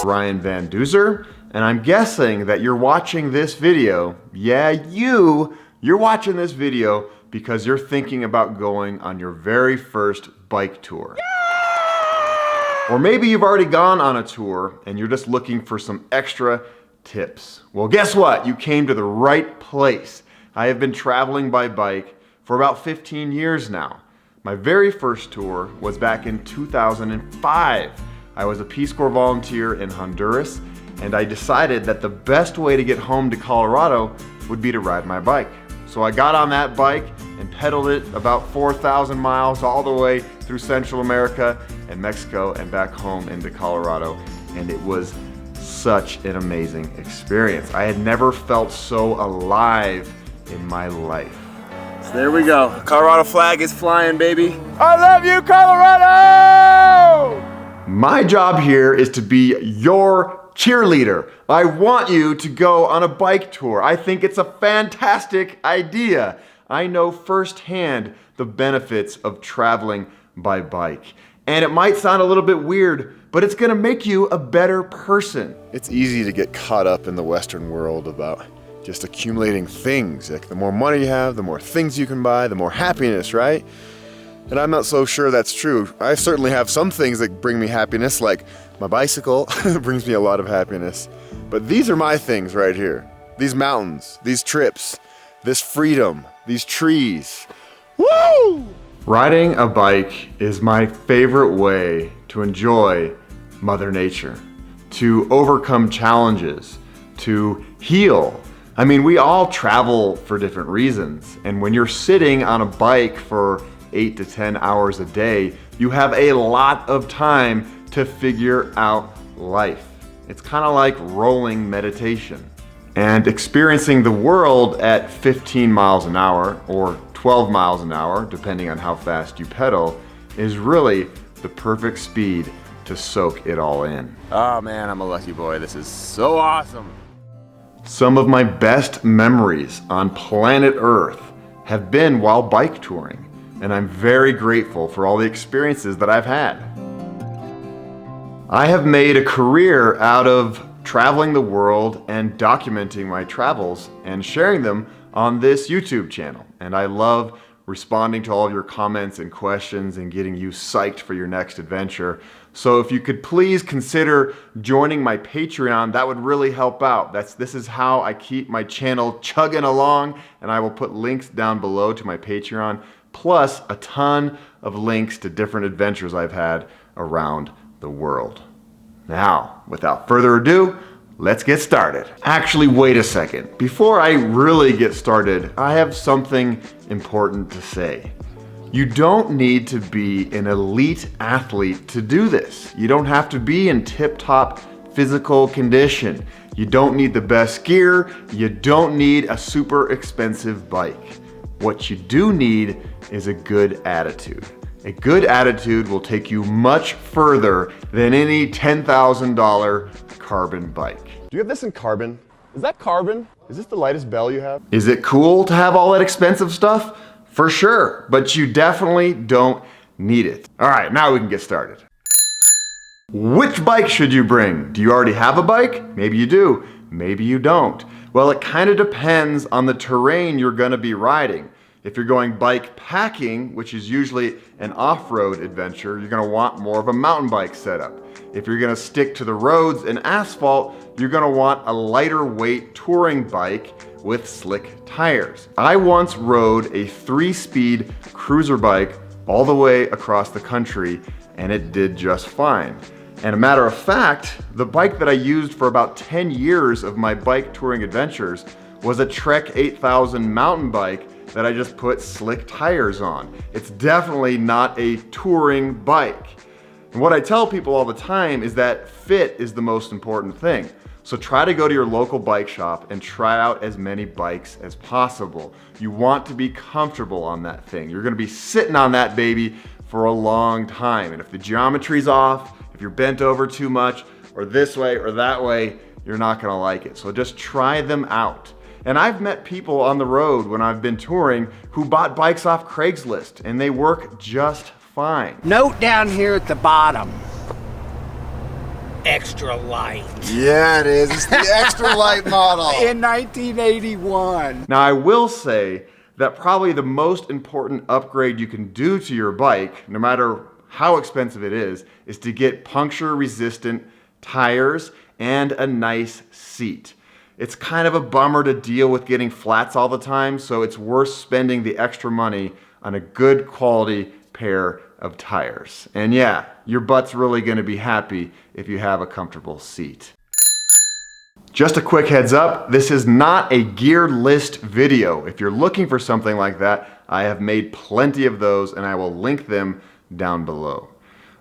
Ryan Van Duzer, and I'm guessing that you're watching this video. Yeah, you're watching this video because you're thinking about going on your very first bike tour. Or maybe you've already gone on a tour and you're just looking for some extra tips. Well, guess what? You came to the right place. I have been traveling by bike for about 15 years now. My very first tour was back in 2005. I was a Peace Corps volunteer in Honduras, and I decided that the best way to get home to Colorado would be to ride my bike. So I got on that bike and pedaled it about 4,000 miles all the way through Central America and Mexico and back home into Colorado, and it was such an amazing experience. I had never felt so alive in my life. So there we go. Colorado flag is flying, baby. I love you, Colorado! My job here is to be your cheerleader. I want you to go on a bike tour. I think it's a fantastic idea. I know firsthand the benefits of traveling by bike. And it might sound a little bit weird, but it's gonna make you a better person. It's easy to get caught up in the Western world about just accumulating things. Like the more money you have, the more things you can buy, the more happiness, right? And I'm not so sure that's true. I certainly have some things that bring me happiness, like my bicycle brings me a lot of happiness. But these are my things right here. These mountains, these trips, this freedom, these trees. Woo! Riding a bike is my favorite way to enjoy Mother Nature, to overcome challenges, to heal. I mean, we all travel for different reasons, and when you're sitting on a bike for 8 to 10 hours a day, you have a lot of time to figure out life. It's kind of like rolling meditation. And experiencing the world at 15 miles an hour or 12 miles an hour, depending on how fast you pedal, is really the perfect speed to soak it all in. Oh man, I'm a lucky boy. This is so awesome. Some of my best memories on planet Earth have been while bike touring, and I'm very grateful for all the experiences that I've had. I have made a career out of traveling the world and documenting my travels and sharing them on this YouTube channel. And I love responding to all of your comments and questions and getting you psyched for your next adventure. So if you could please consider joining my Patreon, that would really help out. This is how I keep my channel chugging along, and I will put links down below to my Patreon, plus a ton of links to different adventures I've had around the world. Now, without further ado, let's get started. Actually, wait a second. Before I really get started, I have something important to say. You don't need to be an elite athlete to do this. You don't have to be in tip-top physical condition. You don't need the best gear. You don't need a super expensive bike. What you do need is a good attitude. A good attitude will take you much further than any $10,000 carbon bike. Do you have this in carbon? Is that carbon? Is this the lightest bell you have? Is it cool to have all that expensive stuff? For sure, but you definitely don't need it. All right, now we can get started. Which bike should you bring? Do you already have a bike? Maybe you do, maybe you don't. Well, it kind of depends on the terrain you're gonna be riding. If you're going bike packing, which is usually an off-road adventure, you're gonna want more of a mountain bike setup. If you're gonna stick to the roads and asphalt, you're gonna want a lighter weight touring bike with slick tires. I once rode a 3-speed cruiser bike all the way across the country, and it did just fine. And a matter of fact, the bike that I used for about 10 years of my bike touring adventures was a Trek 8000 mountain bike that I just put slick tires on. It's definitely not a touring bike. And what I tell people all the time is that fit is the most important thing. So try to go to your local bike shop and try out as many bikes as possible. You want to be comfortable on that thing. You're gonna be sitting on that baby for a long time. And if the geometry's off, if you're bent over too much, or this way or that way, you're not gonna like it. So just try them out. And I've met people on the road when I've been touring who bought bikes off Craigslist, and they work just fine. Note down here at the bottom. extra light. Yeah, it is. It's the extra light model. In 1981. Now, I will say that probably the most important upgrade you can do to your bike, no matter how expensive it is to get puncture-resistant tires and a nice seat. It's kind of a bummer to deal with getting flats all the time, so it's worth spending the extra money on a good quality pair of tires. And yeah, your butt's really going to be happy if you have a comfortable seat. Just a quick heads up, this is not a gear list video. If you're looking for something like that, I have made plenty of those and I will link them down below.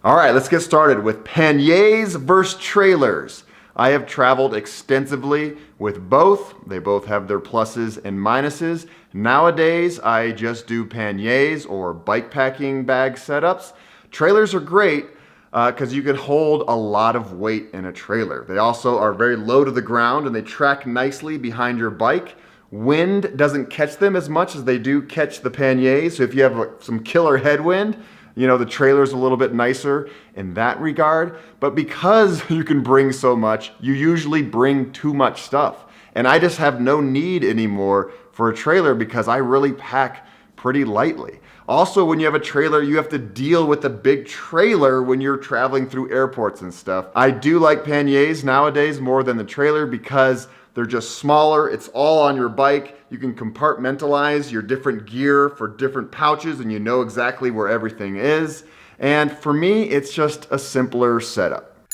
All right, let's get started with panniers versus trailers. I have traveled extensively with both. They both have their pluses and minuses. Nowadays, I just do panniers or bike packing bag setups. Trailers are great because you can hold a lot of weight in a trailer. They also are very low to the ground and they track nicely behind your bike. Wind doesn't catch them as much as they do catch the panniers. So if you have some killer headwind, you know, the trailer's a little bit nicer in that regard. But because you can bring so much, you usually bring too much stuff. And I just have no need anymore for a trailer because I really pack pretty lightly. Also, when you have a trailer, you have to deal with a big trailer when you're traveling through airports and stuff. I do like panniers nowadays more than the trailer because they're just smaller. It's all on your bike. You can compartmentalize your different gear for different pouches and you know exactly where everything is. And for me, it's just a simpler setup.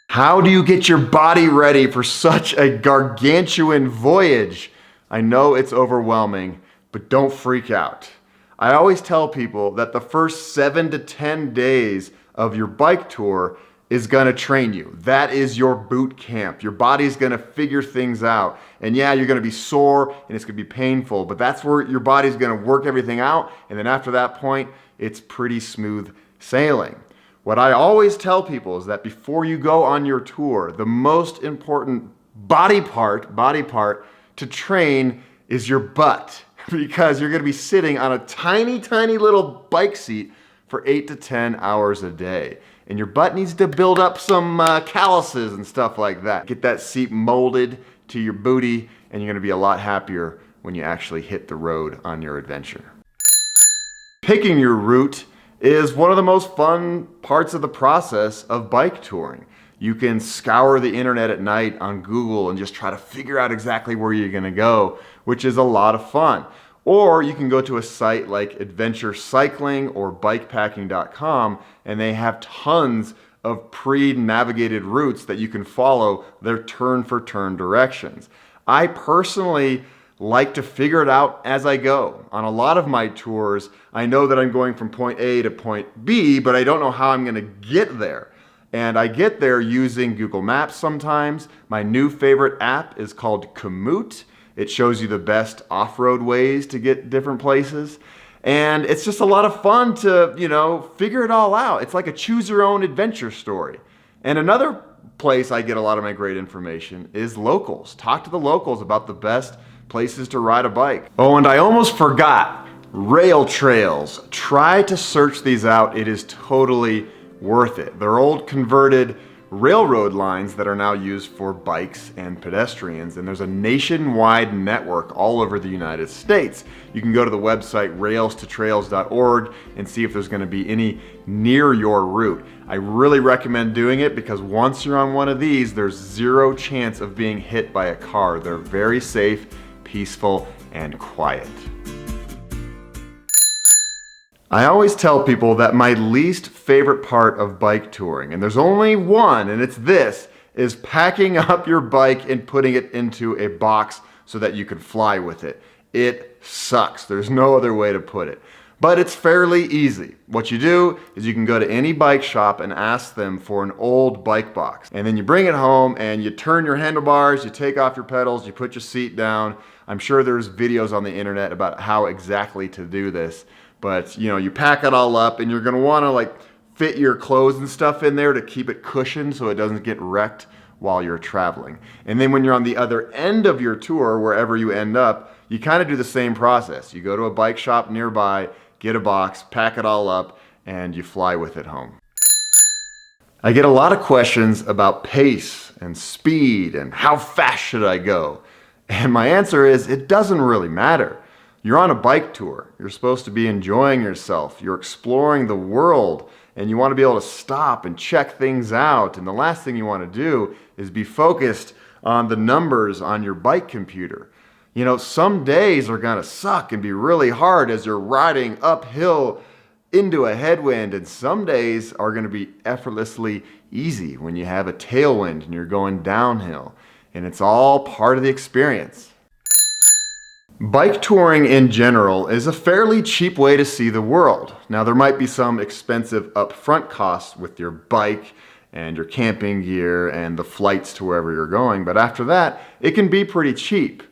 How do you get your body ready for such a gargantuan voyage? I know it's overwhelming, but don't freak out. I always tell people that the first 7 to 10 days of your bike tour is gonna train you. That is your boot camp. Your body's gonna figure things out. And yeah, you're gonna be sore and it's gonna be painful, but that's where your body's gonna work everything out. And then after that point, it's pretty smooth sailing. What I always tell people is that before you go on your tour, the most important body part to train is your butt. Because you're gonna be sitting on a tiny, tiny little bike seat for 8 to 10 hours a day. And your butt needs to build up some calluses and stuff like that. Get that seat molded to your booty and you're gonna be a lot happier when you actually hit the road on your adventure. Picking your route is one of the most fun parts of the process of bike touring. You can scour the internet at night on Google and just try to figure out exactly where you're gonna go, which is a lot of fun. Or you can go to a site like Adventure Cycling or bikepacking.com and they have tons of pre-navigated routes that you can follow their turn-for-turn directions. I personally like to figure it out as I go. On a lot of my tours, I know that I'm going from point A to point B, but I don't know how I'm gonna get there. And I get there using Google Maps sometimes. My new favorite app is called Komoot. It shows you the best off-road ways to get different places. And it's just a lot of fun to, you know, figure it all out. It's like a choose your own adventure story. And another place I get a lot of my great information is locals. Talk to the locals about the best places to ride a bike. Oh, and I almost forgot, rail trails. Try to search these out. It is totally worth it. They're old converted railroad lines that are now used for bikes and pedestrians, and there's a nationwide network all over the United States. You can go to the website railstotrails.org and see if there's going to be any near your route. I really recommend doing it because once you're on one of these, there's zero chance of being hit by a car. They're very safe, peaceful, and quiet. I always tell people that my least favorite part of bike touring, and there's only one, and it's this, is packing up your bike and putting it into a box so that you can fly with it. It sucks. There's no other way to put it. But it's fairly easy. What you do is you can go to any bike shop and ask them for an old bike box. And then you bring it home and you turn your handlebars, you take off your pedals, you put your seat down. I'm sure there's videos on the internet about how exactly to do this. But you know, you pack it all up and you're gonna wanna like fit your clothes and stuff in there to keep it cushioned so it doesn't get wrecked while you're traveling. And then when you're on the other end of your tour, wherever you end up, you kind of do the same process. You go to a bike shop nearby, get a box, pack it all up, and you fly with it home. I get a lot of questions about pace and speed and how fast should I go? And my answer is it doesn't really matter. You're on a bike tour. You're supposed to be enjoying yourself. You're exploring the world and you want to be able to stop and check things out. And the last thing you want to do is be focused on the numbers on your bike computer. You know, some days are going to suck and be really hard as you're riding uphill into a headwind, and some days are going to be effortlessly easy when you have a tailwind and you're going downhill. And it's all part of the experience. Bike touring in general is a fairly cheap way to see the world. Now there might be some expensive upfront costs with your bike and your camping gear and the flights to wherever you're going, but after that, it can be pretty cheap.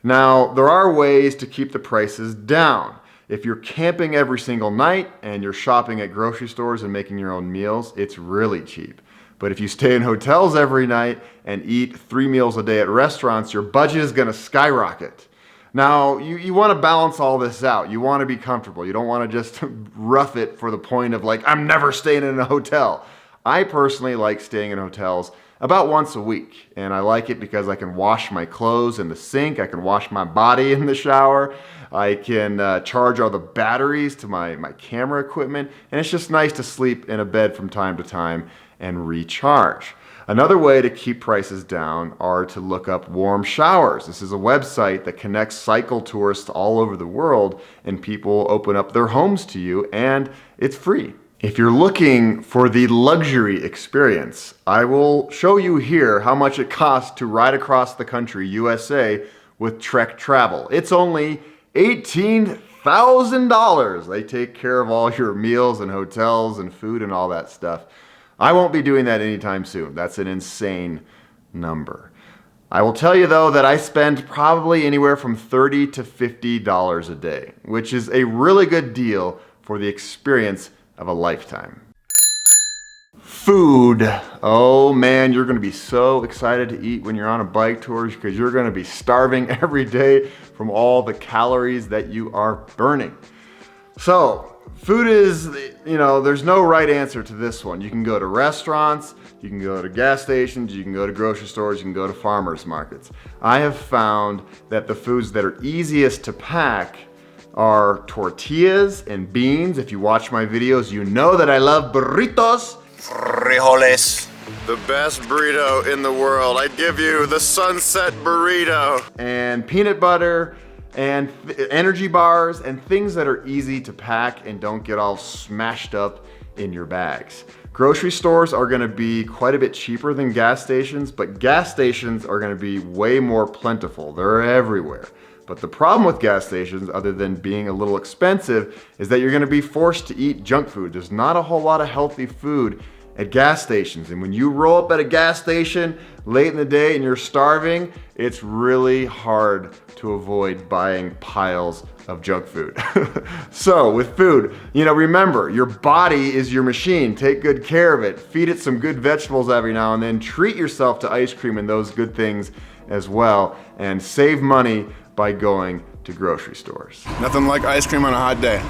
Now, there are ways to keep the prices down. If you're camping every single night and you're shopping at grocery stores and making your own meals, it's really cheap. But if you stay in hotels every night and eat 3 meals a day at restaurants, your budget is going to skyrocket. Now, you want to balance all this out. You want to be comfortable. You don't want to just rough it for the point of like, I'm never staying in a hotel. I personally like staying in hotels about once a week, and I like it because I can wash my clothes in the sink, I can wash my body in the shower, I can charge all the batteries to my camera equipment, and it's just nice to sleep in a bed from time to time and recharge. Another way to keep prices down are to look up warm showers. This is a website that connects cycle tourists all over the world, and people open up their homes to you, and it's free. If you're looking for the luxury experience, I will show you here how much it costs to ride across the country, USA, with Trek Travel. It's only $18,000. They take care of all your meals and hotels and food and all that stuff. I won't be doing that anytime soon. That's an insane number. I will tell you though that I spend probably anywhere from $30 to $50 a day, which is a really good deal for the experience of a lifetime. Food. Oh man, you're going to be so excited to eat when you're on a bike tour because you're going to be starving every day from all the calories that you are burning. So, food is, there's no right answer to this one. You can go to restaurants, you can go to gas stations, you can go to grocery stores, you can go to farmers markets. I have found that the foods that are easiest to pack are tortillas and beans. If you watch my videos, you know that I love burritos. Frijoles. The best burrito in the world. I'd give you the sunset burrito. And peanut butter and energy bars and things that are easy to pack and don't get all smashed up in your bags. Grocery stores are gonna be quite a bit cheaper than gas stations, but gas stations are gonna be way more plentiful. They're everywhere. But the problem with gas stations, other than being a little expensive, is that you're gonna be forced to eat junk food. There's not a whole lot of healthy food at gas stations. And when you roll up at a gas station late in the day and you're starving, it's really hard to avoid buying piles of junk food. So with food, remember, your body is your machine. Take good care of it. Feed it some good vegetables every now and then. Treat yourself to ice cream and those good things as well. And save money by going to grocery stores. Nothing like ice cream on a hot day.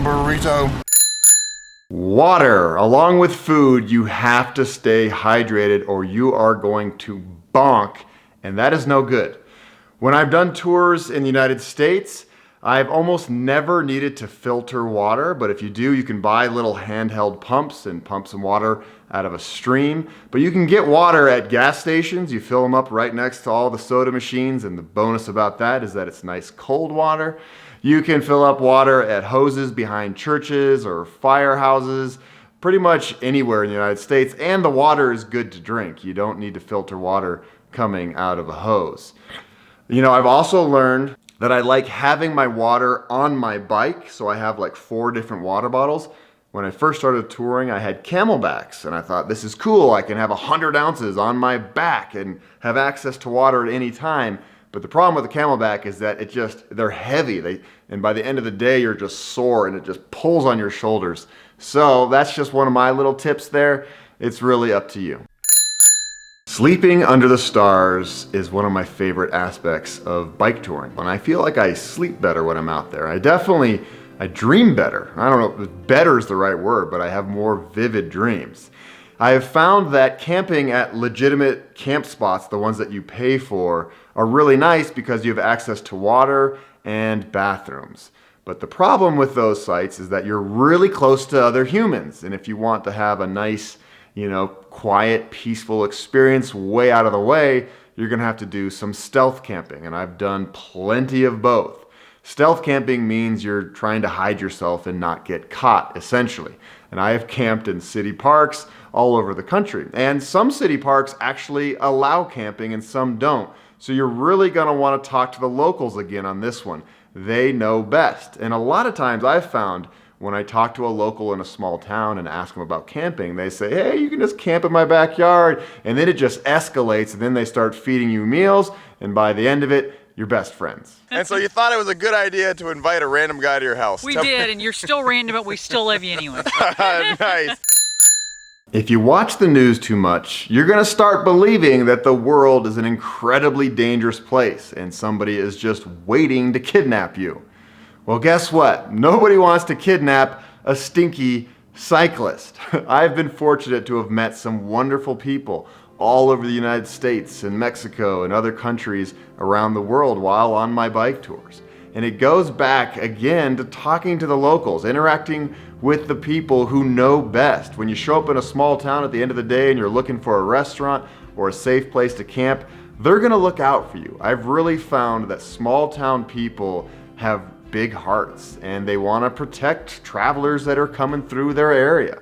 Burrito. Water. Along with food, you have to stay hydrated or you are going to bonk, and that is no good. When I've done tours in the United States, I've almost never needed to filter water, but if you do, you can buy little handheld pumps and pump some water out of a stream. But you can get water at gas stations. You fill them up right next to all the soda machines, and the bonus about that is that it's nice cold water. You can fill up water at hoses behind churches or firehouses, pretty much anywhere in the United States, and the water is good to drink. You don't need to filter water coming out of a hose. I've also learned that I like having my water on my bike, so I have like 4 different water bottles. When I first started touring, I had Camelbacks, and I thought, this is cool. I can have 100 ounces on my back and have access to water at any time. But the problem with the Camelback is that they're heavy. And by the end of the day, you're just sore and it just pulls on your shoulders. So that's just one of my little tips there. It's really up to you. Sleeping under the stars is one of my favorite aspects of bike touring. And I feel like I sleep better when I'm out there. I definitely I dream better. I don't know if better is the right word, but I have more vivid dreams. I have found that camping at legitimate camp spots, the ones that you pay for, are really nice because you have access to water and bathrooms. But the problem with those sites is that you're really close to other humans. And if you want to have a nice, quiet, peaceful experience way out of the way, you're gonna have to do some stealth camping. And I've done plenty of both. Stealth camping means you're trying to hide yourself and not get caught, essentially. And I have camped in city parks all over the country. And some city parks actually allow camping and some don't. So you're really gonna wanna talk to the locals again on this one. They know best. And a lot of times I've found when I talk to a local in a small town and ask them about camping, they say, hey, you can just camp in my backyard. And then it just escalates, and then they start feeding you meals, and by the end of it, you're best friends. And so you thought it was a good idea to invite a random guy to your house. We did, and you're still random, but we still love you anyway. Nice. If you watch the news too much, you're gonna start believing that the world is an incredibly dangerous place and somebody is just waiting to kidnap you. Well, guess what? Nobody wants to kidnap a stinky cyclist. I've been fortunate to have met some wonderful people all over the United States and Mexico and other countries around the world while on my bike tours. And it goes back again to talking to the locals, interacting with the people who know best. When you show up in a small town at the end of the day and you're looking for a restaurant or a safe place to camp, they're gonna look out for you. I've really found that small town people have big hearts and they wanna protect travelers that are coming through their area.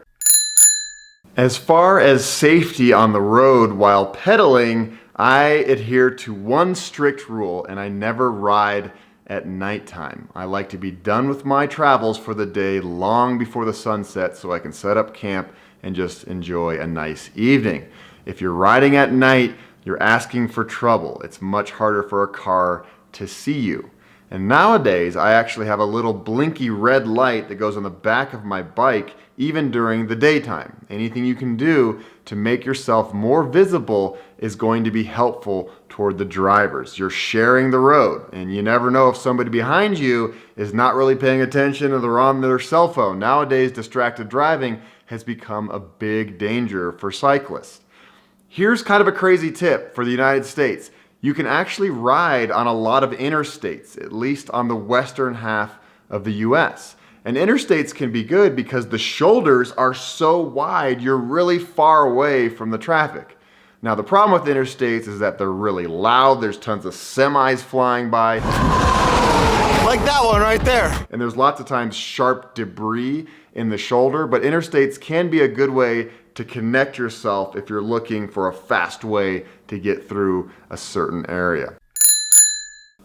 As far as safety on the road while pedaling, I adhere to one strict rule, and I never ride at nighttime. I like to be done with my travels for the day long before the sun sets so I can set up camp and just enjoy a nice evening. If you're riding at night, you're asking for trouble. It's much harder for a car to see you. And nowadays, I actually have a little blinky red light that goes on the back of my bike even during the daytime. Anything you can do to make yourself more visible is going to be helpful toward the drivers. You're sharing the road, and you never know if somebody behind you is not really paying attention or they're on their cell phone. Nowadays, distracted driving has become a big danger for cyclists. Here's kind of a crazy tip for the United States. You can actually ride on a lot of interstates, at least on the western half of the US. And interstates can be good because the shoulders are so wide, you're really far away from the traffic. Now, the problem with interstates is that they're really loud. There's tons of semis flying by. Like that one right there. And there's lots of times sharp debris in the shoulder, but interstates can be a good way to connect yourself if you're looking for a fast way to get through a certain area.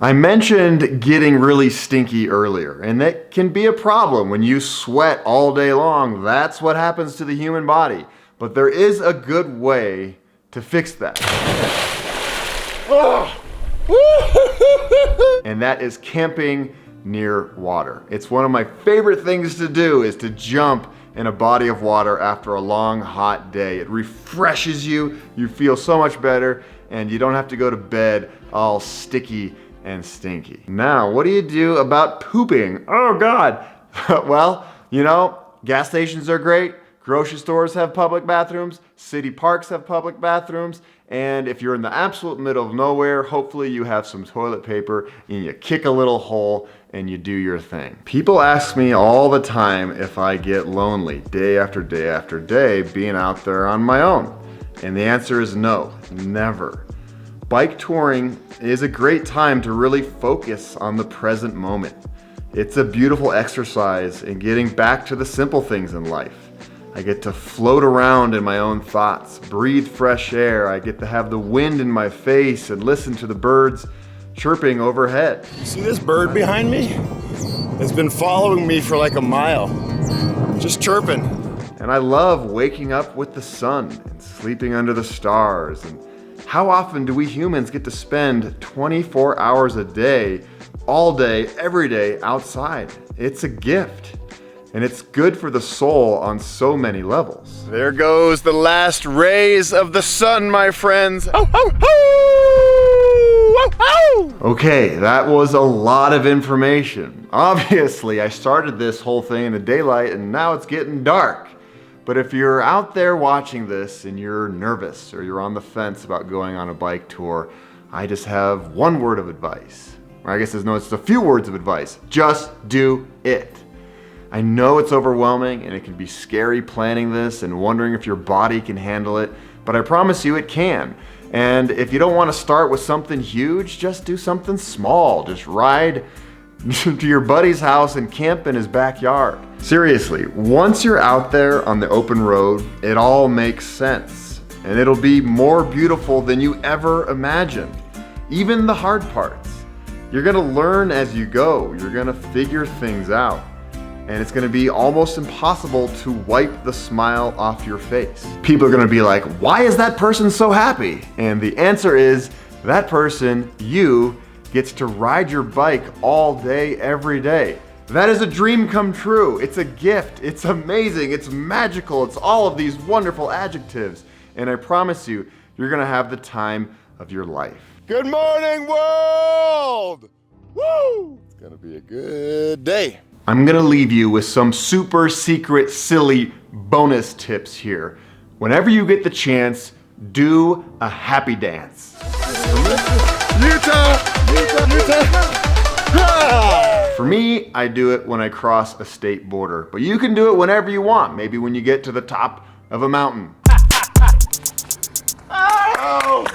I mentioned getting really stinky earlier, and that can be a problem when you sweat all day long. That's what happens to the human body. But there is a good way to fix that. And that is camping near water. It's one of my favorite things to do is to jump in a body of water after a long, hot day. It refreshes you, you feel so much better, and you don't have to go to bed all sticky and stinky. Now, what do you do about pooping? Oh God. Well, gas stations are great, grocery stores have public bathrooms, city parks have public bathrooms, and if you're in the absolute middle of nowhere, hopefully you have some toilet paper and you kick a little hole and you do your thing. People ask me all the time if I get lonely day after day after day being out there on my own. And the answer is no, never. Bike touring is a great time to really focus on the present moment. It's a beautiful exercise in getting back to the simple things in life. I get to float around in my own thoughts, breathe fresh air. I get to have the wind in my face and listen to the birds chirping overhead. See this bird behind me? It's been following me for like a mile, just chirping. And I love waking up with the sun and sleeping under the stars. And how often do we humans get to spend 24 hours a day, all day, every day outside? It's a gift. And it's good for the soul on so many levels. There goes the last rays of the sun, my friends. Oh, oh, oh! Woo-hoo! Okay, that was a lot of information. Obviously, I started this whole thing in the daylight and now it's getting dark. But if you're out there watching this and you're nervous or you're on the fence about going on a bike tour, I just have one word of advice. Or I guess it's a few words of advice. Just do it. I know it's overwhelming and it can be scary planning this and wondering if your body can handle it, but I promise you it can. And if you don't want to start with something huge, just do something small. Just ride to your buddy's house and camp in his backyard. Seriously, once you're out there on the open road, it all makes sense. And it'll be more beautiful than you ever imagined. Even the hard parts. You're gonna learn as you go. You're gonna figure things out. And it's gonna be almost impossible to wipe the smile off your face. People are gonna be like, why is that person so happy? And the answer is, that person, you, gets to ride your bike all day, every day. That is a dream come true. It's a gift. It's amazing. It's magical. It's all of these wonderful adjectives. And I promise you, you're gonna have the time of your life. Good morning, world! Woo! It's gonna be a good day. I'm gonna leave you with some super secret, silly bonus tips here. Whenever you get the chance, do a happy dance. Utah! Ha! For me, I do it when I cross a state border, but you can do it whenever you want. Maybe when you get to the top of a mountain. Oh!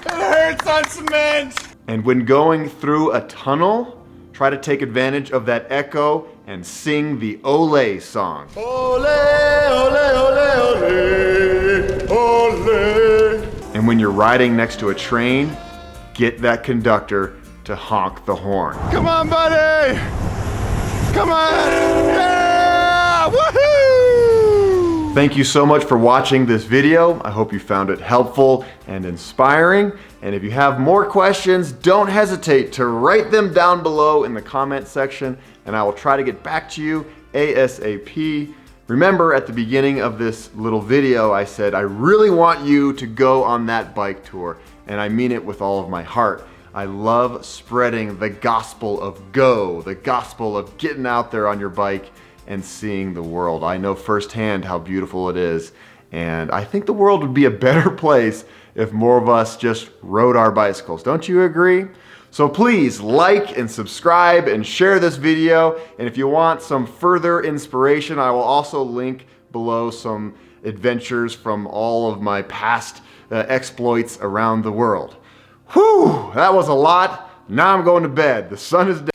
It hurts on cement! And when going through a tunnel, try to take advantage of that echo and sing the Ole song. Ole, ole, ole, ole, ole. And when you're riding next to a train, get that conductor to honk the horn. Come on, buddy! Come on! Yeah! Woohoo! Thank you so much for watching this video. I hope you found it helpful and inspiring. And if you have more questions, don't hesitate to write them down below in the comment section, and I will try to get back to you ASAP. Remember, at the beginning of this little video, I said, I really want you to go on that bike tour, and I mean it with all of my heart. I love spreading the gospel of go, the gospel of getting out there on your bike and seeing the world. I know firsthand how beautiful it is, and I think the world would be a better place if more of us just rode our bicycles. Don't you agree? So please like and subscribe and share this video. And if you want some further inspiration, I will also link below some adventures from all of my past exploits around the world. Whew, that was a lot. Now I'm going to bed. The sun is down.